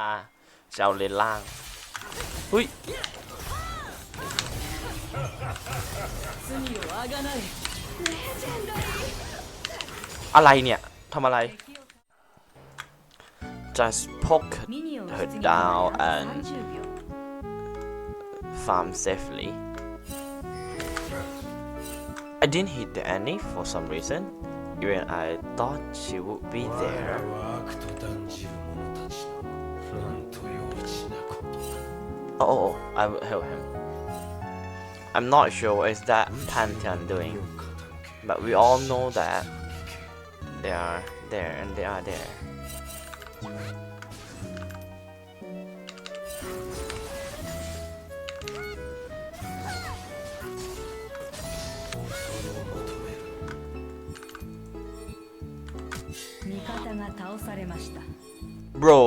าจะเอาเลนล่างเฮ้ยอะไรเนี่ยทำอะไร just poke her down and farm safely I didn't hit the Annie for some reason even I thought she would be there oh I will help him I'm not sure what is that Pantheon doing but we all know that they are there and they are there Bro,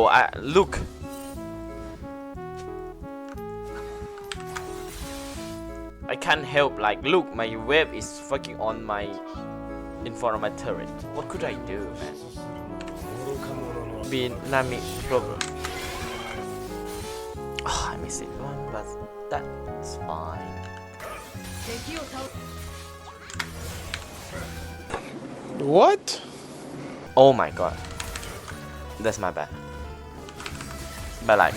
look. I can't help. Like, look, my web is fucking on my in front of my turret. What could I do, man? Be Nami problem. Oh, I missed it one, but that's fine. What? Oh my god. That's my bad. But like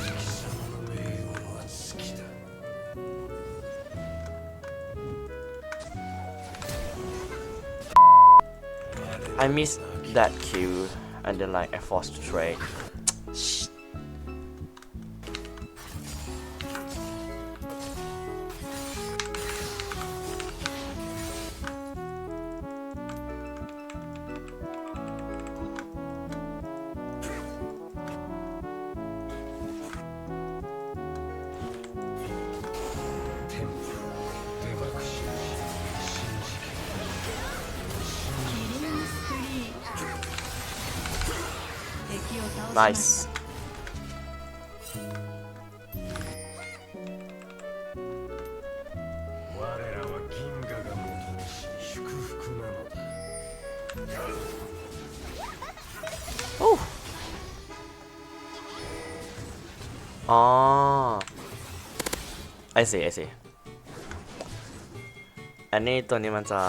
I missed that kill and then like I forced to trade. Nice. Oh. Oh. I see. อันนี้ตัวนี้มันจะ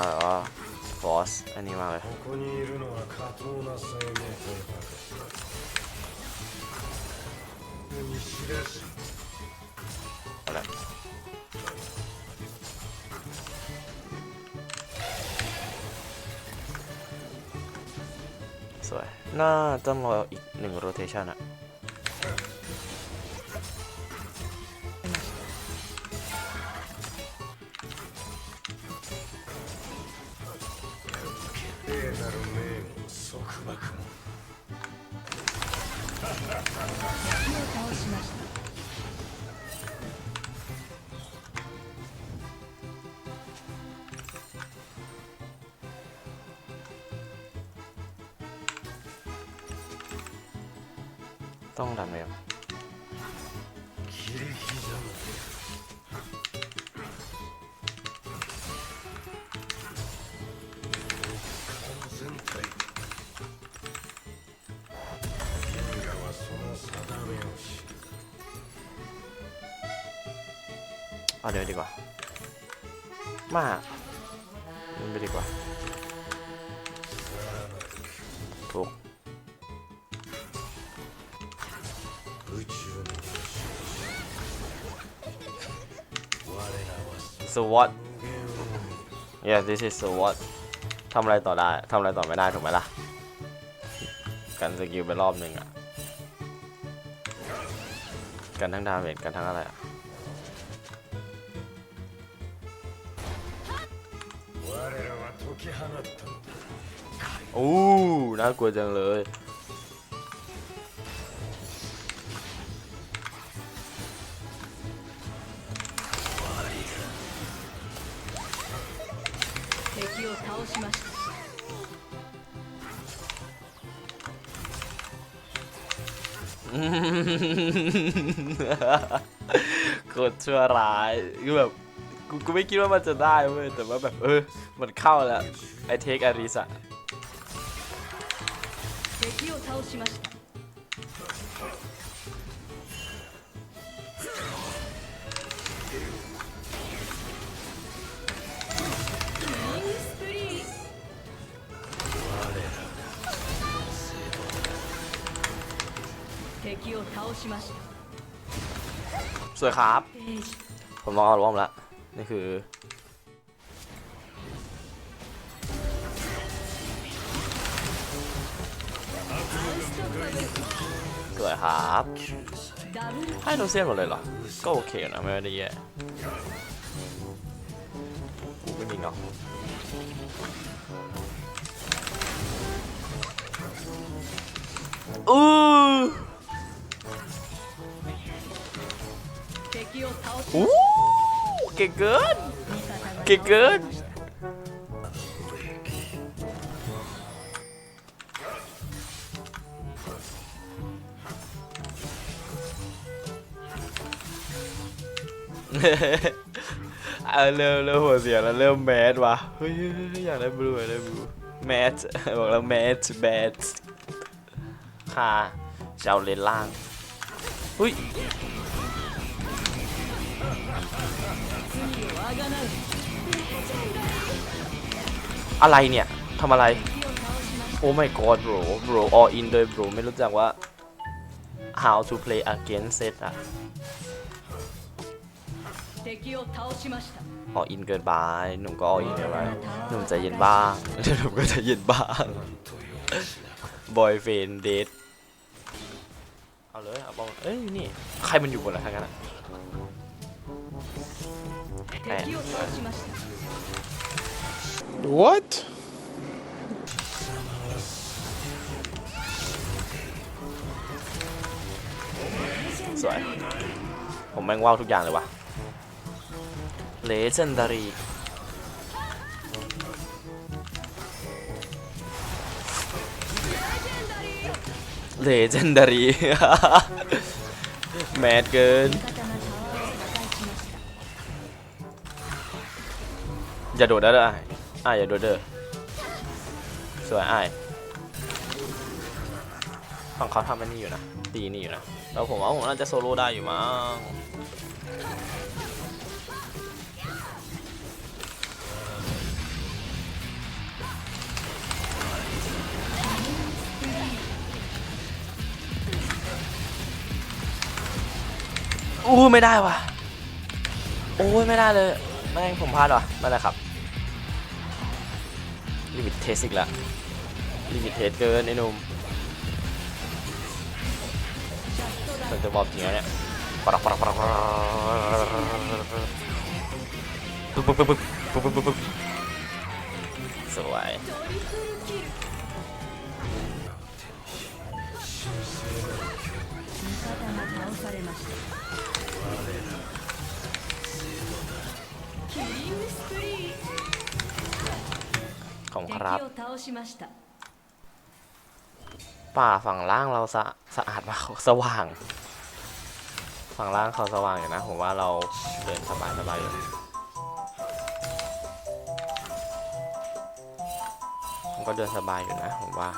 force อันนี้มาเลยอะไรสวยน่าต้องรออีก1 rotation อะต้องดันเลยเอาเดี๋ยวดีกว่ามามันไปดีกว่าถูกSo what? Yeah, this is so what? ทำอะไรต่อได้ทำอะไรต่อไม่ได้ถูกไหมล่ะกันสกิลไปรอบหนึ่งอ่ะกันทั้งดาเมจกันทั้งอะไรอ่ะโอ้น่ากลัวจังเลยโคตรชั่วร้ายคือแบบกูไม่คิดว่ามันจะได้เว้ยแต่ว่าแบบมันเข้าแล้วไอเทคอาริสอะ สวยครับ ผมลองเอาร่วมแล้วนี่คือ สวยครับให้โนเซียนหมดเลยเหรอ ก็โอเคนะไม่ได้แย่ไม่มีเนาะอู้เก่งเกินเก่งเกินเริ่มหัวเสียแล้วเริ่มแมสว่ะเฮ้ยอยากได้บลูอยากได้บลูแมสบอกแล้วแมสแบสค่ะจะเอาเลนล่างอุ้ยอะไรเนี่ยทำอะไรโอ้ my god bro all in โดย bro ไม่รู้จักว่า how to play against it อะอออินเกินไปหนุ่มก็อออินเกินไปหนุ่มใจเย็นบ้างหนุ่มก็ใจเย็นบ้างบอยเฟนเดทเอาเลยเอาบอลเอ้ยนี่ใครมันอยู่บนอะไรทั้งนั้นอะแหม What? สวยผมแม่งว้าวทุกอย่างเลยวะเลเจนดารีเลเจนดารีแมสเกินอย่าโดดได้เลยอย่าโดดเด้อสวยฝั่งเขาทำอันนี้อยู่นะตีนี่อยู่นะแล้วผมว่าผมน่าจะโซโล่ได้อยู่มั้งไม่ได้ว่ะโอ้ยไม่ได้เลยแม่งผมพลาดว่ะไม่ได้ครับลิมิตเทสอีกแล้วลิมิตเทสเกินไอ้หนุ่มมันจะบอกจริงแล้วเนี่ยปึ๊บสวยของครับป่าฝั่งล่างเราสะอาดมากสว่างฝั่งล่างเขาสว่างอยู่นะผมว่าเราเดินสบายอยู่ผมก็เดินสบายอยู่นะผมว่า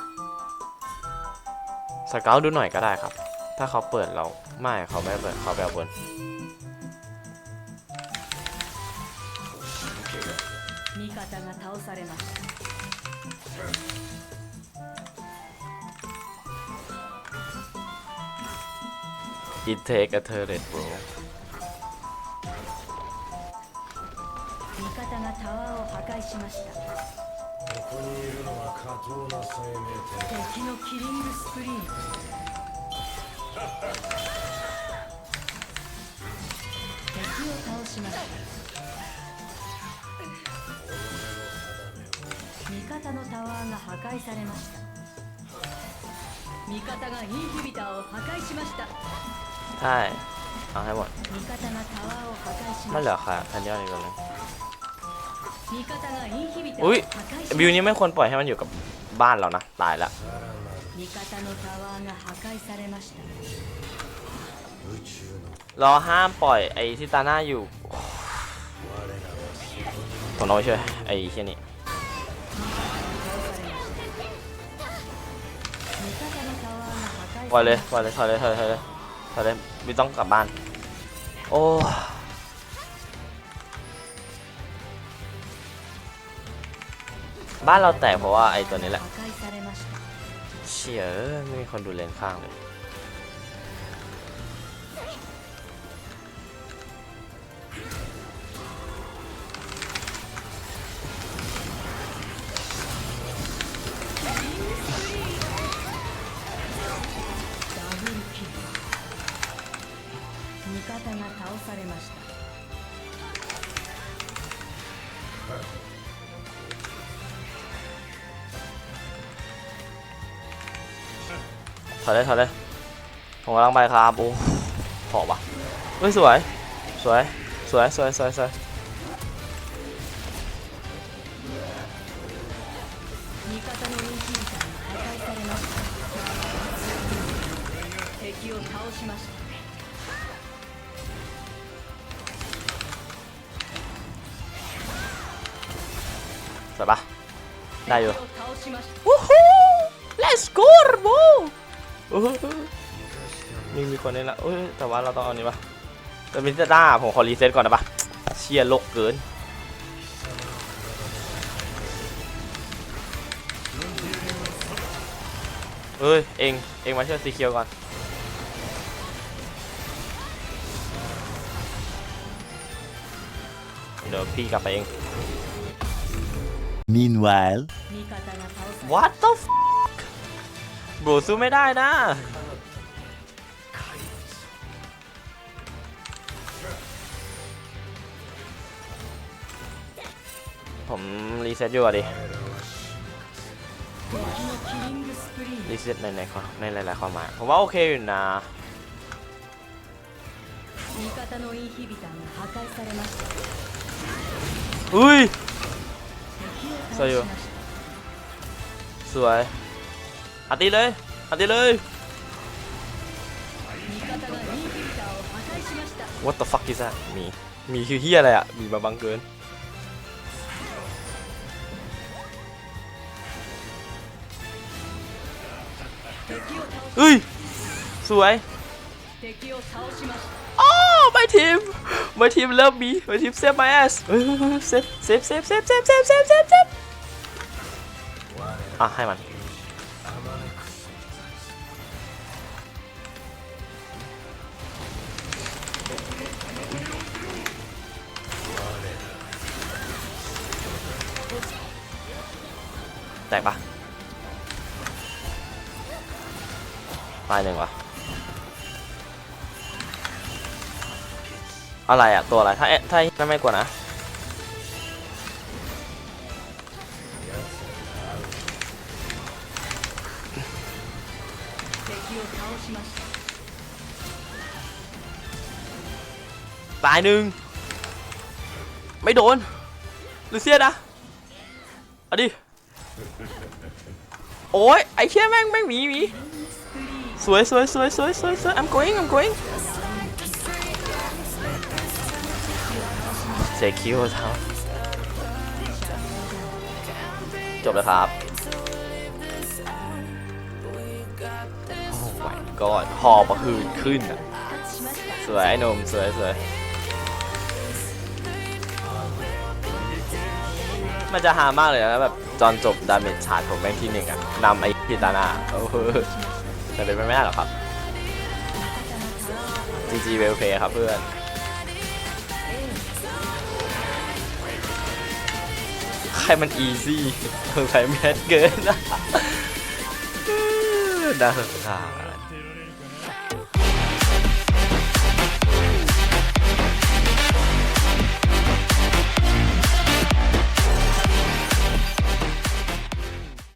สเกลดูหน่อยก็ได้ครับถ้าเขาเปิดเราไม่เขาไม่เปิดเขาแบบบนIt take a turret bro 味方がタワーを破壊しました。ここにいるのは下等な生命体。敵のキリングスプリーン。敵を倒しました。味方のタワーが破壊されました。味方がインヒビターを破壊しました。ใช่เอาให้หมด味方がタワーを破壊しไม่ました。เหลือใครทันยอดอีกคนนึง味方がインヒビターを อุ้ย 破壊し บิว まし นี้ไม่ควรปล่อยให้มันอยู่กับบ้านเรานะตายแล้ว た。味方のタワーが破壊されました。รอห้ามปล่อยไอ้ที่ตาหน้าอยู่ผมเอาไปช่วยไอ้เชี่ยนี่ปล่อยเลยถอยเลยไม่ต้องกลับบ้านโอ้บ้านเราแตกเพราะว่าไอ้ตัวนี้แหละเชี่ยไม่มีคนดูเลนข้างเลย方が倒されました ถอยเลยถอยเลยผมกำลังไปครับโอ้พอปะเฮ้ยสวยสวยสวยสวยสวยสวย 味方のインヒビターが破壊されました敵を倒しました สวยปะได้อยู่ 敵を倒しました วู้ฮู้ let's go โบมีคนนี่ละเอ้ยแต่ว่าเราต้องเอานี้ปะแต่มิสเตอร์ด้าผมขอรีเซ็ตก่อนนะปะเชียร์โลกเกินเอ้ยเองมาช่วยซีเคียวก่อนเดี๋ยวพี่กลับไปเอง Meanwhile, 味方が倒され What the f bro สู้ไม่ได้นะผมรีเซ็ตอยู่อะดิ 敵のキリングスプリーン รีเซ็ตในหลายๆความหมายผมว่าโอเคอยู่นะ 味方のインヒビターが破壊されました อุ้ย 敵を倒そうよしました สวยอัดตีเลยอัดตีเลย 味方がインヒビターを破壊しました What the fuck is that มีคือเฮียอะไรอ่ะมีมาบังเกิน 敵を倒し เฮ้ยสวย 敵を倒しました อ๋อmy team love me my team save my ass เฮ้ยเซฟอ่ะให้มันแตกปะตายหนึ่งวะอะไรอ่ะตัวอะไรถ้าไม่กว่านะ敵を倒しました ตายหนึ่งไม่โดนลูเซียนะเอาดิโอ้ยไอ้เชี่ยแม่งหมีสวยI'm going เซคิวครับจบแล้วครับโอ้ my god หอบประคืนขึ้นอ่ะสวยไอ้หนุ่มสวยมันจะฮามากเลยนะแบบตอนจบดาเมจชาร์จผมแม่งที่หนึ่งอ่ะนำไอ้พิตานาแต่เป็นไปไม่ได้หรอกครับ GG เวลเพย์ครับเพื่อนใครมันอีซี่สงสัยแมสเกินนะน่าสงสาร